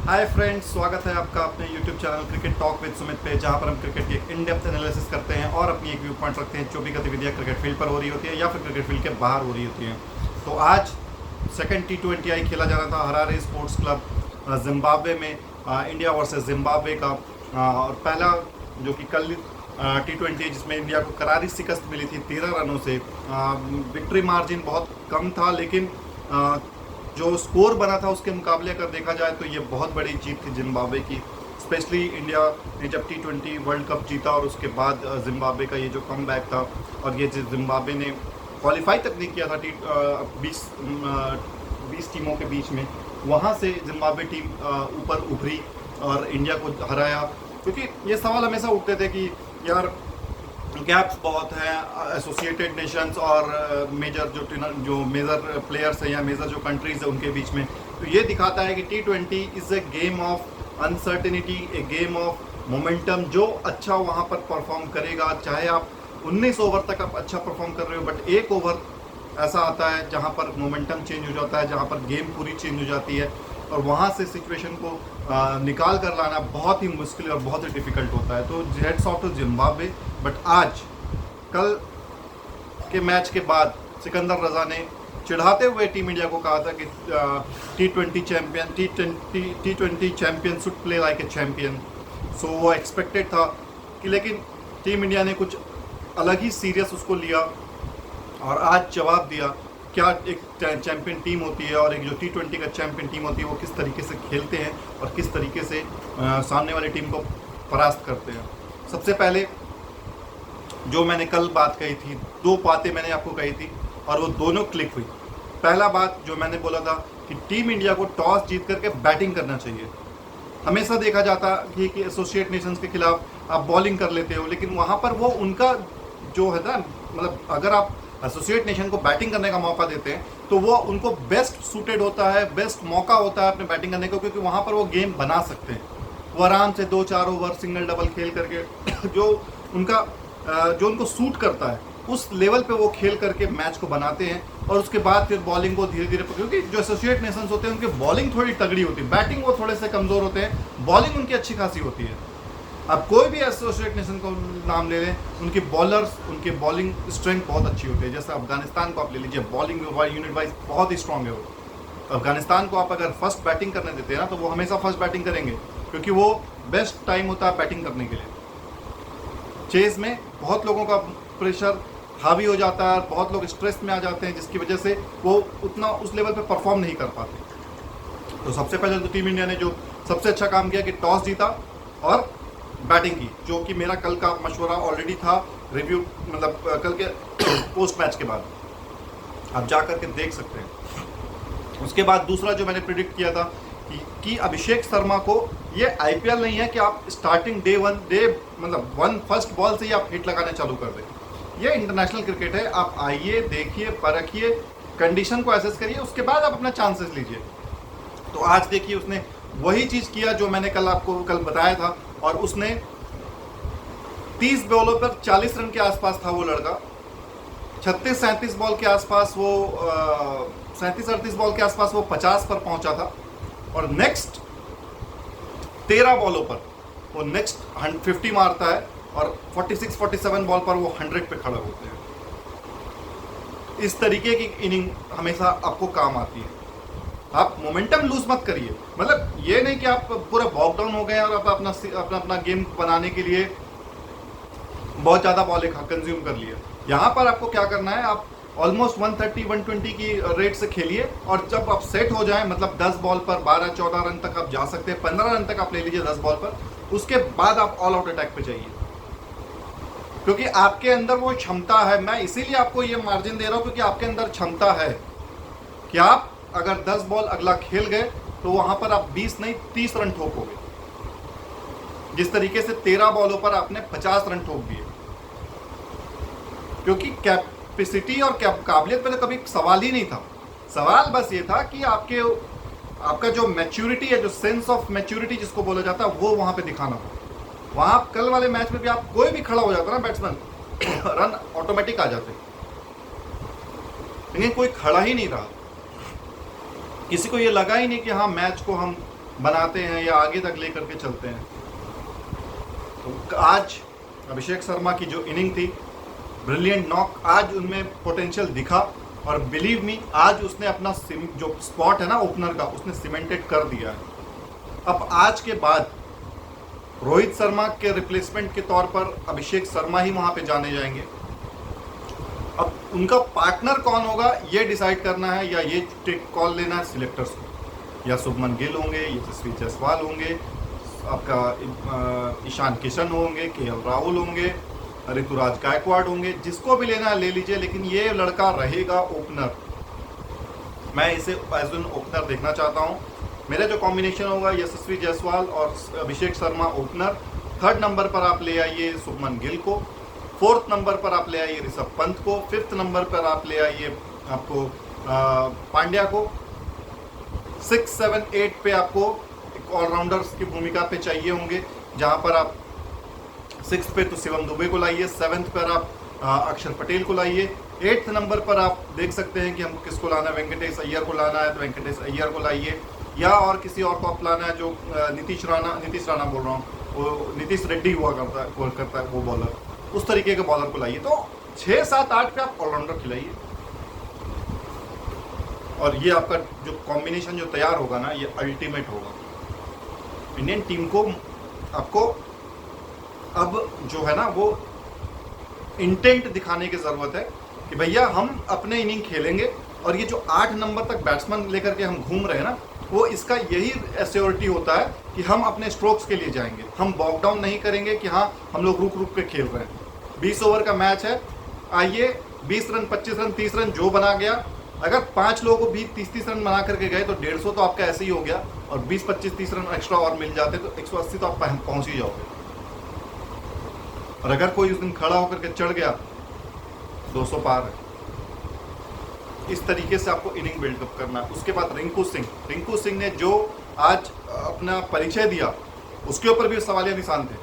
Hi friends, स्वागत है आपका अपने YouTube channel cricket talk with Sumit पे, जहां पर हम क्रिकेट की एक इन डेप्थ एनालिसिस करते हैं और अपनी एक व्यू पॉइंट रखते हैं जो भी गतिविधियां क्रिकेट फील्ड पर हो रही होती है या फिर क्रिकेट फील्ड के बाहर हो रही होती हैं। तो आज सेकंड T20I खेला जा रहा था हरारे स्पोर्ट्स क्लब जिम्बाब्वे में, इंडिया वर्सेस जिम्बाब्वे का। और पहला जो कि कल T20 है जिसमें इंडिया को करारी शिकस्त मिली थी 13 रनों से। विक्ट्री मार्जिन बहुत कम था, लेकिन जो स्कोर बना था उसके मुकाबले अगर देखा जाए तो ये बहुत बड़ी जीत थी जिम्बाब्वे की। स्पेशली इंडिया ने जब T20 वर्ल्ड कप जीता और उसके बाद जिम्बाब्वे का ये जो कमबैक था, और ये जिम्बाब्वे ने क्वालिफाई तक नहीं किया था 20 टीमों के बीच में, वहाँ से जिम्बाब्वे टीम ऊपर उभरी और इंडिया को हराया। क्योंकि ये सवाल हमेशा उठते थे कि यार गैप्स बहुत हैं एसोसिएटेड नेशंस और मेजर जो मेजर प्लेयर्स हैं या मेजर जो कंट्रीज़ हैं उनके बीच में। तो ये दिखाता है कि T20 is a game of uncertainty, A game of momentum. जो अच्छा वहाँ पर परफॉर्म करेगा, चाहे आप 19 ओवर तक आप अच्छा परफॉर्म कर रहे हो, बट एक ओवर ऐसा आता है जहाँ पर मोमेंटम चेंज हो जाता है, जहाँ पर गेम पूरी चेंज हो जाती है, और वहाँ से सिचुएशन को निकाल कर लाना बहुत ही मुश्किल और बहुत ही डिफ़िकल्ट होता है। तो heads off to Zimbabwe. But आज कल के मैच के बाद सिकंदर रजा ने चिढ़ाते हुए टीम इंडिया को कहा था कि T20 champion should play like a champion. So वो एक्सपेक्टेड था कि, लेकिन टीम इंडिया ने कुछ अलग ही सीरियस उसको लिया और आज जवाब दिया क्या एक चैंपियन टीम होती है और एक जो T20 का चैंपियन टीम होती है वो किस तरीके से खेलते हैं और किस तरीके से सामने वाली टीम को परास्त करते हैं। सबसे पहले जो मैंने कल बात कही थी, दो बातें मैंने आपको कही थी और वो दोनों क्लिक हुई। पहला बात जो मैंने बोला था कि टीम इंडिया को टॉस जीत करके बैटिंग करना चाहिए। हमेशा देखा जाता कि एसोसिएट नेशंस के खिलाफ आप बॉलिंग कर लेते हो, लेकिन वहाँ पर वो उनका जो है ना, मतलब अगर आप एसोसिएट नेशन को बैटिंग करने का मौका देते हैं तो वो उनको बेस्ट सूटेड होता है, बेस्ट मौका होता है अपने बैटिंग करने को, क्योंकि वहाँ पर वो गेम बना सकते हैं। वो आराम से 2-4 ओवर सिंगल डबल खेल करके जो उनको सूट करता है उस लेवल पे वो खेल करके मैच को बनाते हैं, और उसके बाद फिर बॉलिंग को धीरे धीरे, क्योंकि जो एसोसिएट नेशंस होते हैं उनकी बॉलिंग थोड़ी तगड़ी होती है, बैटिंग वो थोड़े से कमज़ोर होते हैं, बॉलिंग उनकी अच्छी खासी होती है। अब कोई भी एसोसिएट नेशन को नाम ले लें, उनके बॉलर्स, उनके बॉलिंग स्ट्रेंथ बहुत अच्छी होती है। जैसे अफगानिस्तान को आप ले लीजिए, बॉलिंग यूनिट वाइज बहुत ही स्ट्रांग है वो। अफगानिस्तान को आप अगर फर्स्ट बैटिंग करने देते हैं ना, तो वो हमेशा फर्स्ट बैटिंग करेंगे, क्योंकि वो बेस्ट टाइम होता है बैटिंग करने के लिए। चेज में बहुत लोगों का प्रेशर हावी हो जाता है, बहुत लोग स्ट्रेस में आ जाते हैं, जिसकी वजह से वो उतना उस लेवल पे परफॉर्म नहीं कर पाते। तो सबसे पहले तो टीम इंडिया ने जो सबसे अच्छा काम किया कि टॉस जीता और बैटिंग की, जो कि मेरा कल का मशवरा ऑलरेडी था, रिव्यू मतलब कल के पोस्ट मैच के बाद आप जा करके देख सकते हैं। उसके बाद दूसरा जो मैंने प्रिडिक्ट किया था कि अभिषेक शर्मा को, ये IPL नहीं है कि आप स्टार्टिंग मतलब फर्स्ट बॉल से ही आप हिट लगाने चालू कर दें। ये इंटरनेशनल क्रिकेट है, आप आइए, देखिए, परखिए, कंडीशन को एसेस करिए, उसके बाद आप अपना चांसेस लीजिए। तो आज देखिए उसने वही चीज़ किया जो मैंने कल बताया था, और उसने 30 बॉलों पर 40 रन के आसपास था वो लड़का। 36-37 बॉल के आसपास वो 37-38 बॉल के आसपास वो 50 पर पहुंचा था, और नेक्स्ट 13 बॉलों पर वो नेक्स्ट 50 मारता है, और 46-47 बॉल पर वो 100 पे खड़े होते हैं। इस तरीके की इनिंग हमेशा आपको काम आती है। आप मोमेंटम लूज मत करिए, मतलब ये नहीं कि आप पूरा बॉक डाउन हो गए और आप अपना गेम बनाने के लिए बहुत ज़्यादा बॉल कंज्यूम कर लिए। यहाँ पर आपको क्या करना है, आप ऑलमोस्ट 130-120 की रेट से खेलिए, और जब आप सेट हो जाए, मतलब 10 बॉल पर 12-14 रन तक आप जा सकते हैं, 15 रन तक आप ले लीजिए 10 बॉल पर, उसके बाद आप ऑल आउट अटैक पे जाइए, क्योंकि आपके अंदर वो क्षमता है। मैं इसीलिए आपको ये मार्जिन दे रहा हूँ, क्योंकि आपके अंदर क्षमता है कि आप अगर 10 बॉल अगला खेल गए तो वहां पर आप 20 नहीं 30 रन ठोकोगे, जिस तरीके से 13 बॉलों पर आपने 50 रन ठोक दिए। क्योंकि कैपेसिटी और काबिलियत पे तो कभी सवाल ही नहीं था, सवाल बस ये था कि आपका जो मैच्योरिटी है, जो सेंस ऑफ मैच्योरिटी जिसको बोला जाता है, वो वहां पे दिखाना था। वहां कल वाले मैच में भी आप कोई भी खड़ा हो जाता ना बैट्समैन, रन ऑटोमेटिक आ जाते, लेकिन कोई खड़ा ही नहीं रहा। किसी को ये लगा ही नहीं कि हाँ मैच को हम बनाते हैं या आगे तक लेकर के चलते हैं। तो आज अभिषेक शर्मा की जो इनिंग थी, ब्रिलियंट नॉक, आज उनमें पोटेंशियल दिखा और बिलीव मी आज उसने अपना जो स्पॉट है ना ओपनर का, उसने सीमेंटेड कर दिया है। अब आज के बाद रोहित शर्मा के रिप्लेसमेंट के तौर पर अभिषेक शर्मा ही वहां पे जाने जाएंगे। अब उनका पार्टनर कौन होगा ये डिसाइड करना है, या ये कॉल लेना है सिलेक्टर्स को। या शुभमन गिल होंगे, यशस्वी जायसवाल होंगे, आपका ईशान किशन होंगे, केएल राहुल होंगे, ऋतुराज गायकवाड़ होंगे, जिसको भी लेना है ले लीजिए, लेकिन ये लड़का रहेगा ओपनर। मैं इसे एज एन ओपनर देखना चाहता हूँ। मेरा जो कॉम्बिनेशन होगा यशस्वी जायसवाल और Abhishek Sharma opener. Third number पर आप ले आइए शुभमन गिल को, फोर्थ नंबर पर आप ले आइए ऋषभ पंत को, फिफ्थ नंबर पर आप ले आइए आपको पांड्या को, 6, 7, 8 पे आपको ऑलराउंडर्स की भूमिका पे चाहिए होंगे, जहां पर आप 6 पे तो शिवम दुबे को लाइए, 7th पर आप अक्षर पटेल को लाइए, 8th नंबर पर आप देख सकते हैं कि हमको किसको लाना है, वेंकटेश अय्यर को लाना है तो वेंकटेश अय्यर को लाइए, या और किसी और को आप लाना है जो नीतीश राणा बोल रहा हूँ, वो नीतीश रेड्डी हुआ करता है वो बॉलर, उस तरीके के बॉलर को लाइए। तो 6, 7, 8 पे आप ऑलराउंडर खिलाइए और ये आपका जो कॉम्बिनेशन जो तैयार होगा ना, ये अल्टीमेट होगा। इंडियन टीम को आपको अब जो है ना वो इंटेंट दिखाने की ज़रूरत है कि भैया हम अपने इनिंग खेलेंगे, और ये जो 8 नंबर तक बैट्समैन लेकर के हम घूम रहे हैं ना, वो इसका यही एश्योरिटी होता है कि हम अपने स्ट्रोक्स के लिए जाएंगे, हम बॉक डाउन नहीं करेंगे कि हाँ हम लोग रुक रुक के खेल रहे हैं। 20 ओवर का मैच है, आइए 20 रन, 25 रन, 30 रन जो बना गया, अगर 5 लोगों को भी 30-30 रन बना करके गए तो 150 तो आपका ऐसे ही हो गया, और 20, 25, 30 रन एक्स्ट्रा और मिल जाते तो 180 तो आप पहुंच ही जाओगे। और अगर कोई उस दिन खड़ा होकर के चढ़ गया 200 पार है। इस तरीके से आपको इनिंग बिल्डअप करना है। उसके बाद रिंकू सिंह ने जो आज अपना परिचय दिया, उसके ऊपर भी सवालिया निशान थे।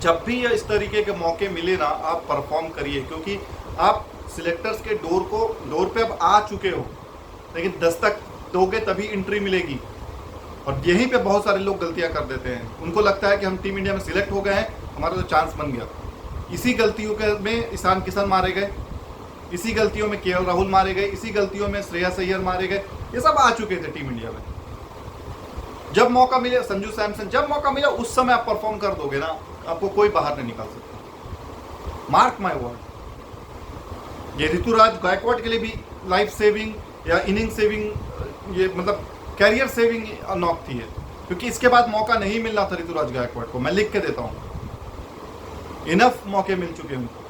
जब भी इस तरीके के मौके मिले ना, आप परफॉर्म करिए, क्योंकि आप सिलेक्टर्स के डोर पे अब आ चुके हो, लेकिन दस्तक दोगे तभी एंट्री मिलेगी। और यहीं पे बहुत सारे लोग गलतियां कर देते हैं। उनको लगता है कि हम टीम इंडिया में सिलेक्ट हो गए हैं, हमारा तो चांस बन गया। इसी गलतियों में ईशान किशन मारे गए, इसी गलतियों में केएल राहुल मारे गए, इसी गलतियों में श्रेयस अय्यर मारे गए। ये सब आ चुके थे टीम इंडिया में। जब मौका मिले, संजू सैमसन, जब मौका मिला उस समय आप परफॉर्म कर दोगे ना, आपको कोई बाहर नहीं निकाल सकता। Mark my word. ये ऋतुराज गायकवाड़ के लिए भी लाइफ सेविंग या इनिंग सेविंग, ये मतलब कैरियर सेविंग नॉक थी है, क्योंकि इसके बाद मौका नहीं मिलना था ऋतुराज गायकवाड़ को। मैं लिख के देता हूं, इनफ मौके मिल चुके हैं उनको।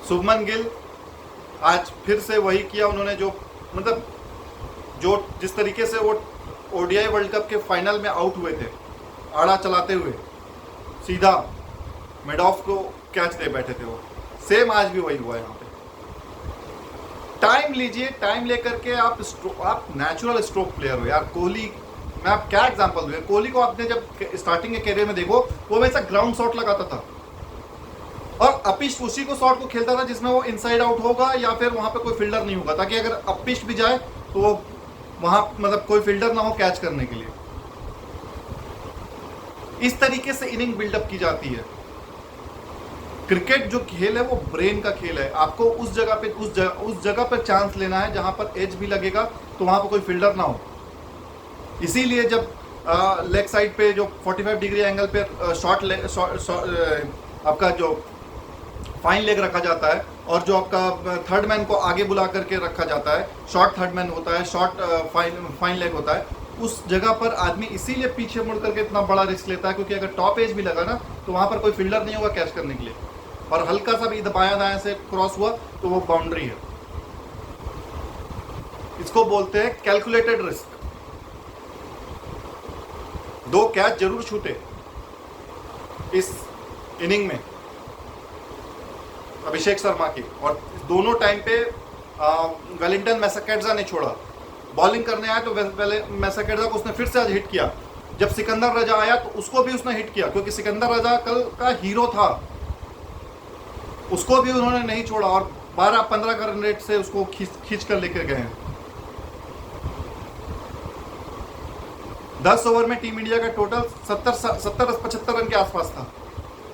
शुभमन गिल आज फिर से वही किया उन्होंने, जो मतलब जो जिस तरीके से वो ओडीआई वर्ल्ड कप के फाइनल में आउट हुए थे, आड़ा चलाते हुए सीधा मिड ऑफ को कैच दे बैठे थे, वो सेम आज भी वही हुआ है यहाँ पे। टाइम लीजिए, टाइम लेकर के आप नेचुरल स्ट्रोक प्लेयर हो यार। कोहली, मैं आप क्या एग्जांपल दूं, कोहली को आपने जब स्टार्टिंग के कैरियर में देखो, वो वैसा ग्राउंड शॉट लगाता था, और अपिश उसी को शॉट को खेलता था जिसमें वो इनसाइड आउट होगा या फिर वहां पे कोई फील्डर नहीं होगा, ताकि अगर अपिश भी जाए तो वो वहां मतलब कोई फील्डर ना हो कैच करने के लिए। इस तरीके से इनिंग बिल्डअप की जाती है। क्रिकेट जो खेल है वो ब्रेन का खेल है। आपको उस जगह पर चांस लेना है जहां पर एज भी लगेगा, तो वहां पर कोई फील्डर ना हो। इसीलिए जब लेग साइड पे जो 45 डिग्री एंगल पे आपका जो फाइन लेग रखा जाता है, और जो आपका थर्ड मैन को आगे बुला करके रखा जाता है, शॉर्ट थर्ड मैन होता है, शॉर्ट फाइन लेग होता है, उस जगह पर आदमी इसीलिए पीछे मुड़ करके इतना बड़ा रिस्क लेता है, क्योंकि अगर टॉप एज भी लगा ना, तो वहां पर कोई फील्डर नहीं होगा कैच करने के लिए, और हल्का सा भी बायां दायां से क्रॉस हुआ तो वो बाउंड्री है। इसको बोलते हैं कैलकुलेटेड रिस्क। 2 कैच जरूर छूटे इस इनिंग में अभिषेक शर्मा की, और दोनों टाइम पे वेलिंगटन मैसाकेड्जा ने छोड़ा। बॉलिंग करने आया तो मैसाकेड्जा को उसने फिर से आज हिट किया। जब सिकंदर रजा आया तो उसको भी उसने हिट किया, क्योंकि सिकंदर रजा कल का हीरो था, उसको भी उन्होंने नहीं छोड़ा। और 12-15 का रन रेट से उसको खींच कर लेकर गए हैं। 10 ओवर में टीम इंडिया का टोटल 70-75 रन के आसपास था।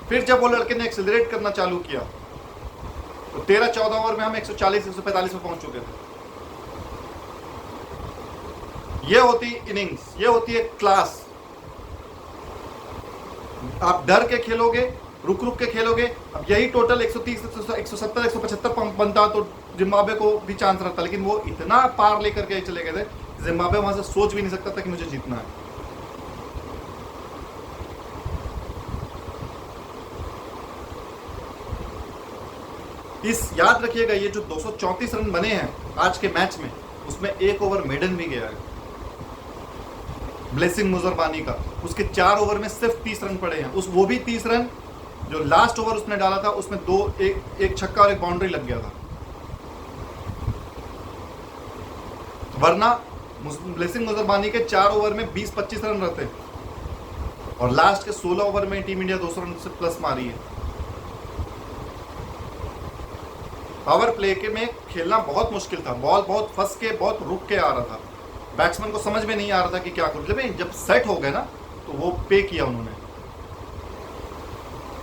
फिर जब वो लड़के ने एक्सेलरेट करना चालू किया तो 13-14 ओवर में हम 140-145 पे पहुंच चुके थे। ये होती इनिंग्स, ये होती है क्लास। आप डर के खेलोगे, रुक रुक के खेलोगे। अब यही टोटल 130, 170, 175 बनता तो जिम्बाब्वे को भी चांस रहता, लेकिन वो इतना पार लेकर के चले गए थे, जिम्बाब्वे वहां से सोच भी नहीं सकता था कि मुझे जीतना है। इस याद रखिएगा, ये जो 234 रन बने हैं आज के मैच में, उसमें एक ओवर मेडन भी गया है ब्लेसिंग मुजरबानी का। उसके 4 ओवर में सिर्फ 30 रन पड़े हैं। वो भी 30 रन जो लास्ट ओवर उसने डाला था, उसमें एक छक्का और एक बाउंड्री लग गया था। वरना ब्लेसिंग मुजरबानी के 4 ओवर में 20-25 रन रहते और लास्ट के 16 ओवर में टीम इंडिया 200 रन से प्लस मारी है। पावर प्ले के में खेलना बहुत मुश्किल था। बॉल बहुत फंस के, बहुत रुक के आ रहा था। बैट्समैन को समझ में नहीं आ रहा था कि क्या करूं। जब सेट हो गए ना तो वो पे किया उन्होंने।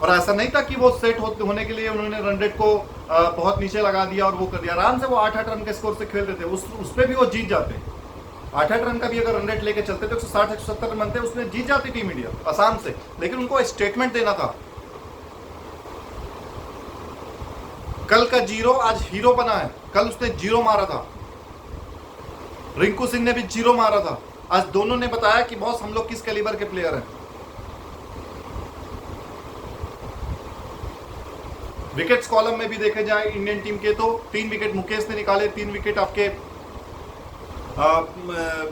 और ऐसा नहीं था कि वो सेट होने के लिए उन्होंने रन रेट को बहुत नीचे लगा दिया और वो कर दिया। आराम से वो 8-8 रन के स्कोर से खेल रहे थे। उस पर भी वो जीत जाते। 8-8 रन का भी अगर रन रेट लेके चलते थे 160-170 रन बनते, उसमें जीत जाती टीम इंडिया आसाम से। लेकिन उनको स्टेटमेंट देना था। कल का जीरो आज हीरो बना है। कल उसने जीरो मारा था, रिंकू सिंह ने भी जीरो मारा था। आज दोनों ने बताया कि बॉस हम लोग किस कैलिबर के प्लेयर हैं। विकेट्स कॉलम में भी देखे जाए इंडियन टीम के तो 3 विकेट मुकेश ने निकाले, 3 विकेट आपके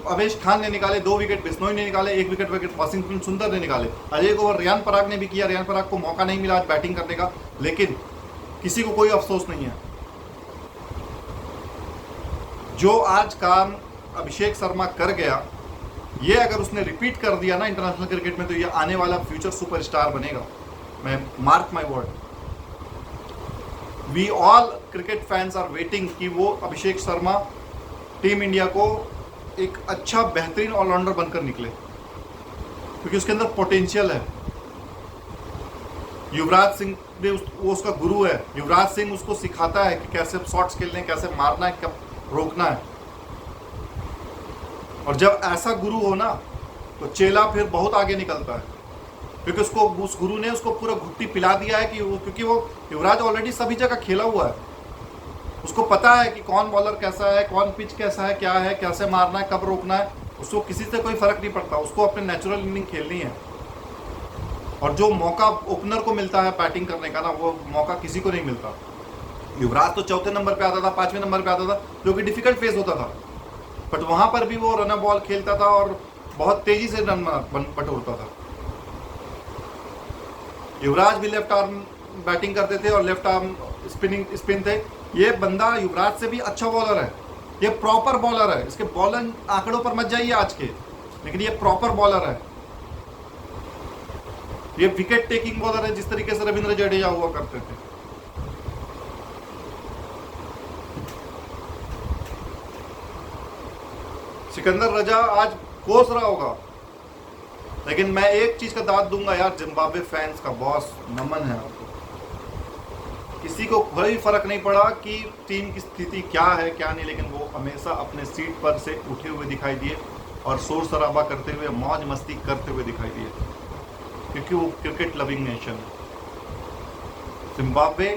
अवेश खान ने निकाले, 2 विकेट बिश्नोई ने निकाले, 1 विकेट वाशिंगटन सुंदर ने निकाले। आज एक ओवर रियान पराग ने भी किया। रियान पराग को मौका नहीं मिला आज बैटिंग करने का, लेकिन किसी को कोई अफसोस नहीं है। जो आज काम अभिषेक शर्मा कर गया, ये अगर उसने रिपीट कर दिया ना इंटरनेशनल क्रिकेट में, तो ये आने वाला फ्यूचर सुपरस्टार बनेगा। मैं mark my word. We all cricket fans are waiting कि वो अभिषेक शर्मा टीम इंडिया को एक अच्छा बेहतरीन ऑलराउंडर बनकर निकले, क्योंकि उसके अंदर पोटेंशियल है। युवराज सिंह ने वो उसका गुरु है। युवराज सिंह उसको सिखाता है कि कैसे शॉट्स खेलने हैं, कैसे मारना है, कब रोकना है। और जब ऐसा गुरु हो ना तो चेला फिर बहुत आगे निकलता है, क्योंकि उस गुरु ने उसको पूरा घुट्टी पिला दिया है क्योंकि वो युवराज ऑलरेडी सभी जगह खेला हुआ है। उसको पता है कि कौन बॉलर कैसा है, कौन पिच कैसा है, क्या है, कैसे मारना है, कब रोकना है। उसको किसी से कोई फर्क नहीं पड़ता। उसको अपने नेचुरल इनिंग खेलनी है। और जो मौका ओपनर को मिलता है बैटिंग करने का ना, वो मौका किसी को नहीं मिलता। युवराज तो 4थे नंबर पे आता था, 5वें नंबर पे आता था, जो कि डिफिकल्ट फेस होता था। बट वहां पर भी वो रन बॉल खेलता था और बहुत तेजी से रन बटोरता था। युवराज भी लेफ्ट आर्म बैटिंग करते थे और लेफ्ट आर्म स्पिन थे। ये बंदा युवराज से भी अच्छा बॉलर है। ये प्रॉपर बॉलर है। इसके बॉलर आंकड़ों पर मत जाइए आज के, लेकिन ये प्रॉपर बॉलर है। ये विकेट टेकिंग बॉलर है, जिस तरीके से रविंद्र जडेजा हुआ करते थे। सिकंदर रजा आज कोस रहा होगा, लेकिन मैं एक चीज का दाद दूंगा यार, जिम्बाब्वे फैंस का बॉस नमन है आपको। किसी को कोई फर्क नहीं पड़ा कि टीम की स्थिति क्या है क्या नहीं, लेकिन वो हमेशा अपने सीट पर से उठे हुए दिखाई दिए और शोर शराबा करते हुए, मौज मस्ती करते हुए दिखाई दिए, क्योंकि वो क्रिकेट लविंग नेशन है। जिम्बाब्वे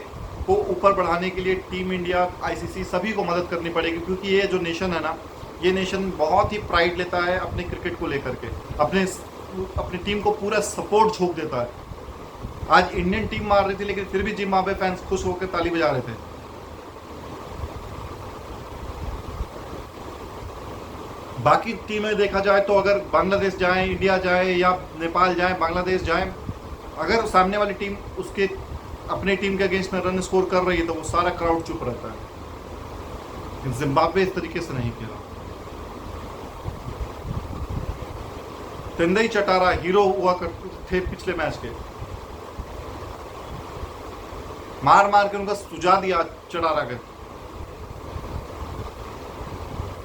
को ऊपर बढ़ाने के लिए टीम इंडिया, आईसीसी सभी को मदद करनी पड़ेगी, क्योंकि ये जो नेशन है ना, ये नेशन बहुत ही प्राइड लेता है अपने क्रिकेट को लेकर के, अपनी टीम को पूरा सपोर्ट झोंक देता है। आज इंडियन टीम मार रही थी, लेकिन फिर भी जिम्बाब्वे फैंस खुश होकर ताली बजा रहे थे। बाकी टीमें देखा जाए तो अगर बांग्लादेश जाए, इंडिया जाए या नेपाल जाए, बांग्लादेश जाए, अगर सामने वाली टीम उसके अपनी टीम के अगेंस्ट में रन स्कोर कर रही है तो वो सारा क्राउड चुप रहता है। जिम्बाब्वे इस तरीके से नहीं खेला। तेंदई चटारा हीरो हुआ करते थे पिछले मैच के। मार मार के उनका सुझा दिया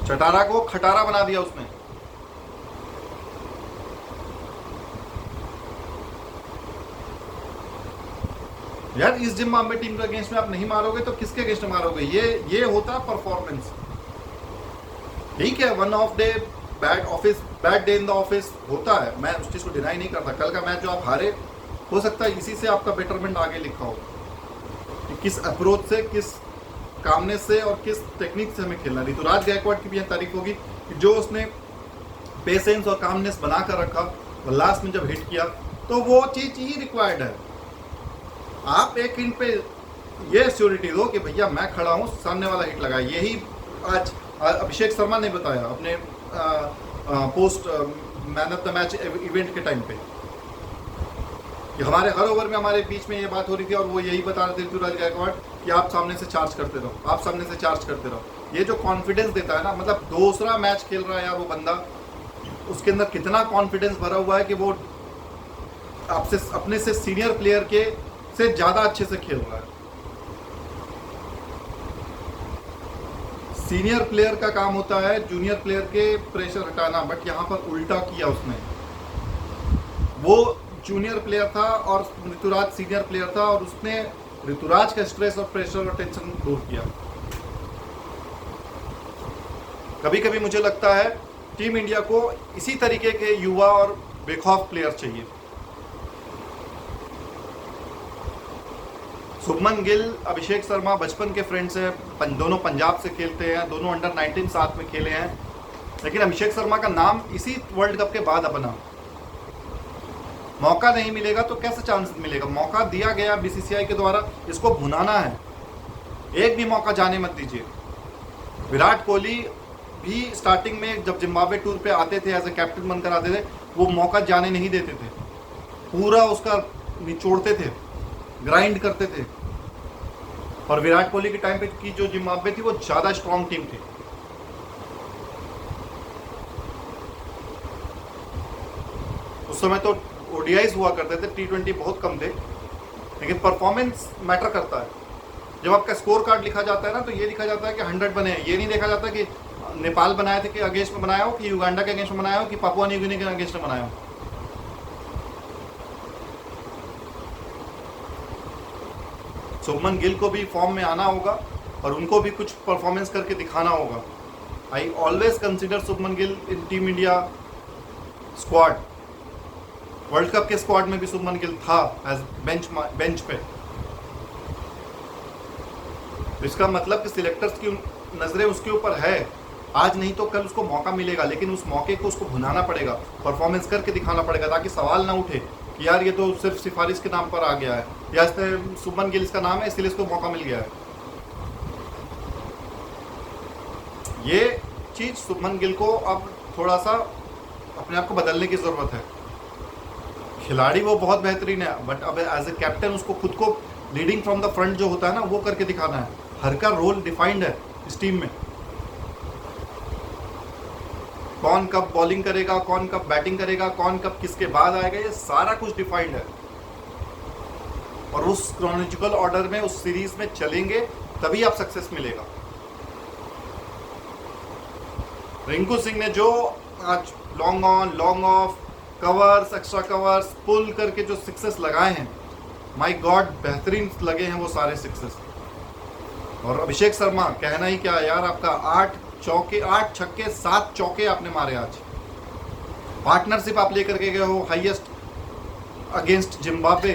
चटारा को खटारा बना दिया उसने। यार इस जिम्बाब्वे टीम के अगेंस्ट में आप नहीं मारोगे तो किसके अगेंस्ट मारोगे? ये होता है परफॉर्मेंस। ठीक है, one of day bad day in the office होता है, मैं उस चीज को डिनाई नहीं करता। कल का मैच जो आप हारे, हो सकता है इसी से आपका बेटरमेंट आगे लिखा हो कि किस अप्रोच से, किस कामनेस से और किस टेक्निक से हमें खेलना। ऋतुराज गायकवाड़ की भी यह तारीफ होगी कि जो उसने पेशेंस और कामनेस बना कर रखा और लास्ट में जब हिट किया तो वो चीज ही रिक्वायर्ड है। आप एक इन पे ये श्योरिटी दो कि भैया मैं खड़ा हूँ, सामने वाला हिट लगाए। यही आज अभिषेक शर्मा ने बताया अपने post man of the match event के टाइम पे कि हमारे हर ओवर में हमारे बीच में ये बात हो रही थी और वो यही बता रहे थे ऋतुराज गायकवाड़ कि आप सामने से चार्ज करते रहो, आप सामने से चार्ज करते रहो। ये जो कॉन्फिडेंस देता है ना, मतलब दूसरा मैच खेल रहा है यार वो बंदा, उसके अंदर कितना कॉन्फिडेंस भरा हुआ है कि वो आपसे अपने से सीनियर प्लेयर के से ज्यादा अच्छे से खेल रहा है। सीनियर प्लेयर का काम होता है जूनियर प्लेयर के प्रेशर हटाना, बट यहाँ पर उल्टा किया उसने। वो जूनियर प्लेयर था और ऋतुराज सीनियर प्लेयर था और उसने ऋतुराज का स्ट्रेस और प्रेशर और टेंशन दूर किया। कभी कभी मुझे लगता है टीम इंडिया को इसी तरीके के युवा और बेखौफ प्लेयर चाहिए। शुभमन गिल, अभिषेक शर्मा बचपन के फ्रेंड्स हैं, दोनों पंजाब से खेलते हैं, दोनों अंडर 19 साथ में खेले हैं। लेकिन अभिषेक शर्मा का नाम इसी वर्ल्ड कप के बाद अपना मौका नहीं मिलेगा तो कैसे चांस मिलेगा? मौका दिया गया बीसीसीआई के द्वारा, इसको भुनाना है, एक भी मौका जाने मत दीजिए। विराट कोहली भी स्टार्टिंग में जब जिम्बाब्वे टूर पे आते थे, एज ए कैप्टन बनकर आते थे, वो मौका जाने नहीं देते थे, पूरा उसका निचोड़ते थे, ग्राइंड करते थे। और विराट कोहली के टाइम पे की जो जिम्बाब्वे थी वो ज्यादा स्ट्रॉन्ग टीम थी। उस समय तो ओडीआईज हुआ करते थे, T20 बहुत कम थे, लेकिन परफॉर्मेंस मैटर करता है। जब आपका स्कोर कार्ड लिखा जाता है ना, तो ये लिखा जाता है कि 100 बने हैं। ये नहीं देखा जाता कि नेपाल बनाए थे कि अगेंस्ट में बनाया हो, कि युगांडा के अगेंस्ट में बनाया हो, कि पापुआ न्यू गिनी के अगेंस्ट में बनाया हो। शुभमन गिल को भी फॉर्म में आना होगा और उनको भी कुछ परफॉर्मेंस करके दिखाना होगा। I always consider Shubman Gill in team India squad. World cup के स्क्वाड में भी शुभमन गिल था एज बेंच पे। इसका मतलब कि सिलेक्टर्स की नजरें उसके ऊपर है। आज नहीं तो कल उसको मौका मिलेगा, लेकिन उस मौके को उसको भुनाना पड़ेगा, परफॉर्मेंस करके दिखाना पड़ेगा, ताकि सवाल ना उठे कि यार ये तो सिर्फ सिफारिश के नाम पर आ गया है, या शुभमन गिल इसका नाम है इसलिए इसको मौका मिल गया है। ये चीज शुभमन गिल को अब थोड़ा सा अपने आप को बदलने की जरूरत है। खिलाड़ी वो बहुत बेहतरीन है, बट अब एज ए कैप्टन उसको खुद को लीडिंग फ्रॉम द फ्रंट जो होता है ना, वो करके दिखाना है। हर का रोल डिफाइंड है इस टीम में। कौन कब बॉलिंग करेगा, कौन कब बैटिंग करेगा, कौन कब किसके बाद आएगा, ये सारा कुछ डिफाइंड है। और उस क्रोनोलॉजिकल ऑर्डर में उस सीरीज में चलेंगे तभी आप सक्सेस मिलेगा। रिंकू सिंह ने जो आज long on long off covers, extra covers, pull करके जो सिक्सेस लगाए हैं, माय गॉड बेहतरीन लगे हैं वो सारे सिक्सेस। और अभिषेक शर्मा कहना ही क्या यार, आपका 8 छक्के 7 चौके आपने मारे आज। पार्टनरशिप आप लेकर के गए हो हाईएस्ट अगेंस्ट जिम्बाब्वे।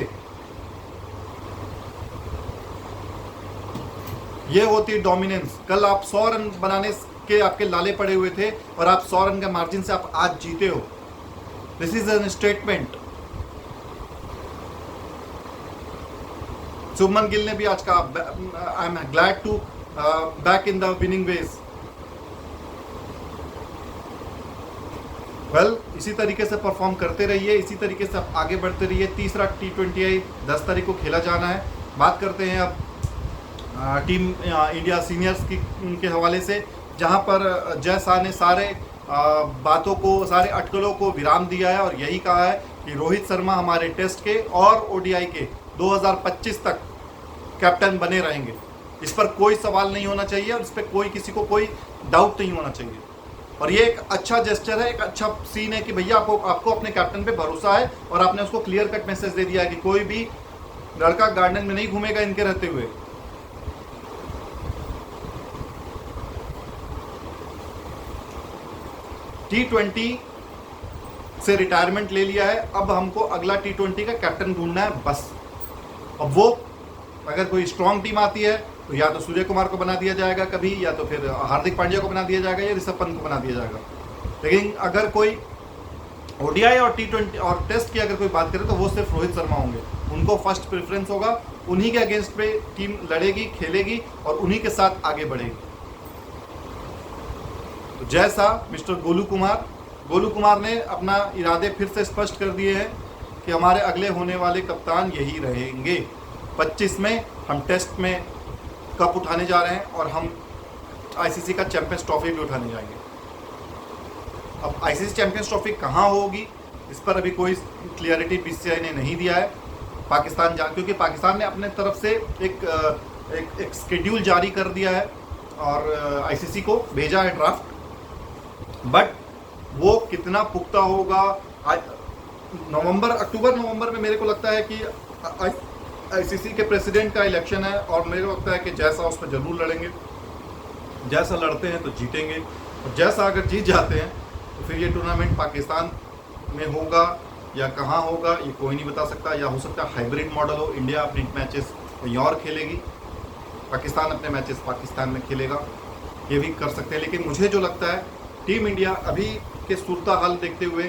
ये होती डोमिनेंस। कल आप 100 रन बनाने के आपके लाले पड़े हुए थे और आप 100 रन के मार्जिन से आप आज जीते हो। This is an statement. Shubman Gill ने भी आज कहा I am glad to back in the winning ways. Well, इसी तरीके से परफॉर्म करते रहिए, इसी तरीके से आप आगे बढ़ते रहिए। तीसरा T20 10 तारीख को खेला जाना है। बात करते हैं अब टीम इंडिया सीनियर्स के हवाले से, जहां पर जय शाह ने सारे बातों को, सारे अटकलों को विराम दिया है और यही कहा है कि रोहित शर्मा हमारे टेस्ट के और ODI के 2025 तक कैप्टन बने रहेंगे। इस पर कोई सवाल नहीं होना चाहिए और इस पर कोई किसी को कोई डाउट नहीं होना चाहिए। और ये एक अच्छा जेस्चर है, एक अच्छा सीन है कि भैया आपको अपने कैप्टन पे भरोसा है और आपने उसको क्लियर कट मैसेज दे दिया है कि कोई भी लड़का गार्डन में नहीं घूमेगा इनके रहते हुए। T20 से रिटायरमेंट ले लिया है, अब हमको अगला T20 का कैप्टन ढूंढना है बस। अब वो अगर कोई स्ट्रांग टीम आती है तो या तो सूर्य कुमार को बना दिया जाएगा कभी, या तो फिर हार्दिक पांड्या को बना दिया जाएगा, या ऋषभ पंत को बना दिया जाएगा। लेकिन अगर कोई ओडीआई और T20 और टेस्ट की अगर कोई बात करे तो वो सिर्फ रोहित शर्मा होंगे, उनको फर्स्ट प्रेफरेंस होगा, उन्हीं के अगेंस्ट पे टीम लड़ेगी, खेलेगी और उन्हीं के साथ आगे बढ़ेगी। तो जैसा मिस्टर गोलू कुमार ने अपना इरादे फिर से स्पष्ट कर दिए हैं कि हमारे अगले होने वाले कप्तान यही रहेंगे। 25 में हम टेस्ट में कप उठाने जा रहे हैं और हम आईसीसी का चैंपियंस ट्रॉफी भी उठाने जाएंगे। अब आईसीसी चैंपियंस ट्रॉफी कहाँ होगी इस पर अभी कोई क्लियरिटी बीसीसीआई ने नहीं दिया है। क्योंकि पाकिस्तान ने अपने तरफ से एक स्केड्यूल जारी कर दिया है और आईसीसी को भेजा है ड्राफ्ट, बट वो कितना पुख्ता होगा अक्टूबर नवंबर में मेरे को लगता है कि आईसीसी के प्रेसिडेंट का इलेक्शन है और मेरे को लगता है कि जैसा उस पर जरूर लड़ेंगे। जैसा लड़ते हैं तो जीतेंगे और जैसा अगर जीत जाते हैं तो फिर ये टूर्नामेंट पाकिस्तान में होगा या कहाँ होगा ये कोई नहीं बता सकता। या हो सकता है हाइब्रिड मॉडल हो, इंडिया अपनी मैचेस कहीं और खेलेगी, पाकिस्तान अपने मैचेस पाकिस्तान में खेलेगा, ये भी कर सकते हैं। लेकिन मुझे जो लगता है टीम इंडिया अभी के सूरत हाल देखते हुए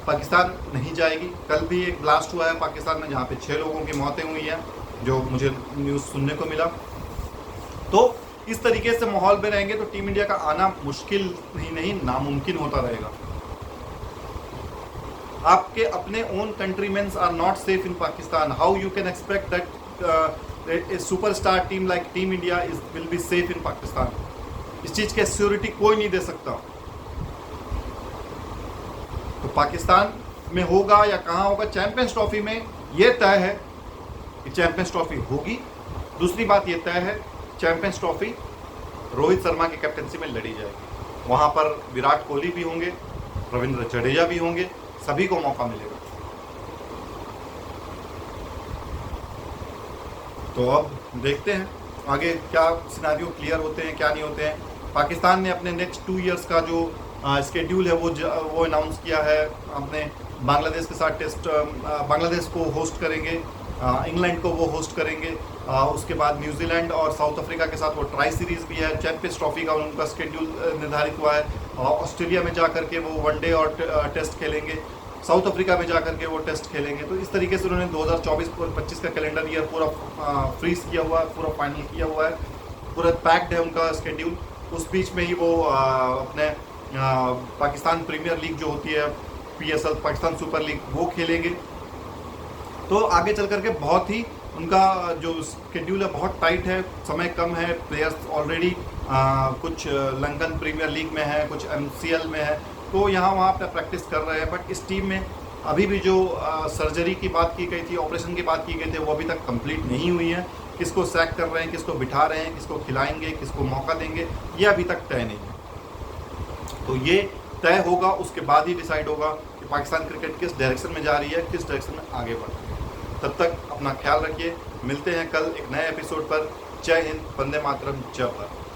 पाकिस्तान नहीं जाएगी। कल भी एक ब्लास्ट हुआ है पाकिस्तान में जहाँ पे 6 लोगों की मौतें हुई हैं, जो मुझे न्यूज़ सुनने को मिला। तो इस तरीके से माहौल में रहेंगे तो टीम इंडिया का आना मुश्किल ही नहीं नामुमकिन होता रहेगा। आपके अपने own countrymens are not safe in Pakistan, how you can expect that a superstar team like team India will be safe in Pakistan. इस चीज़ की सिक्योरिटी कोई नहीं दे सकता। तो पाकिस्तान में होगा या कहाँ होगा, चैंपियंस ट्रॉफी में ये तय है कि चैंपियंस ट्रॉफी होगी। दूसरी बात ये तय है चैंपियंस ट्रॉफी रोहित शर्मा की कैप्टनसी में लड़ी जाएगी। वहाँ पर विराट कोहली भी होंगे, रविंद्र जडेजा भी होंगे, सभी को मौका मिलेगा। तो अब देखते हैं आगे क्या सिनारियो क्लियर होते हैं क्या नहीं होते हैं। पाकिस्तान ने अपने नेक्स्ट 2 इयर्स का जो स्केड्यूल है वो अनाउंस किया है। अपने बांग्लादेश के साथ टेस्ट, बांग्लादेश को होस्ट करेंगे, इंग्लैंड को वो होस्ट करेंगे, उसके बाद न्यूजीलैंड और साउथ अफ्रीका के साथ वो ट्राई सीरीज़ भी है। चैंपियंस ट्रॉफी का उनका स्केड्यूल निर्धारित हुआ है। ऑस्ट्रेलिया में जा करके वो वनडे और टेस्ट खेलेंगे, साउथ अफ्रीका में जा करके वो टेस्ट खेलेंगे। तो इस तरीके से उन्होंने 2024 और 25 का कैलेंडर ईयर पूरा फ्रीज किया हुआ है, पूरा फाइनल किया हुआ है, पूरा पैक्ड है उनका स्केड्यूल। उस बीच में ही वो अपने पाकिस्तान प्रीमियर लीग जो होती है PSL पाकिस्तान सुपर लीग वो खेलेंगे। तो आगे चल करके बहुत ही उनका जो स्केड्यूल है बहुत टाइट है, समय कम है। प्लेयर्स ऑलरेडी कुछ लंदन प्रीमियर लीग में है, कुछ MCL में है, तो यहाँ वहाँ अपना प्रैक्टिस कर रहे हैं। बट इस टीम में अभी भी जो सर्जरी की बात की गई थी, ऑपरेशन की बात की गई थी, वो अभी तक कंप्लीट नहीं हुई है। किसको सैक कर रहे हैं, किसको बिठा रहे हैं, किसको खिलाएंगे, किसको मौका देंगे, ये अभी तक तय नहीं है। तो ये तय होगा, उसके बाद ही डिसाइड होगा कि पाकिस्तान क्रिकेट किस डायरेक्शन में जा रही है, किस डायरेक्शन में आगे बढ़ रही है। तब तक अपना ख्याल रखिए, मिलते हैं कल एक नए एपिसोड पर। जय हिंद, वंदे मातरम, जय भारत।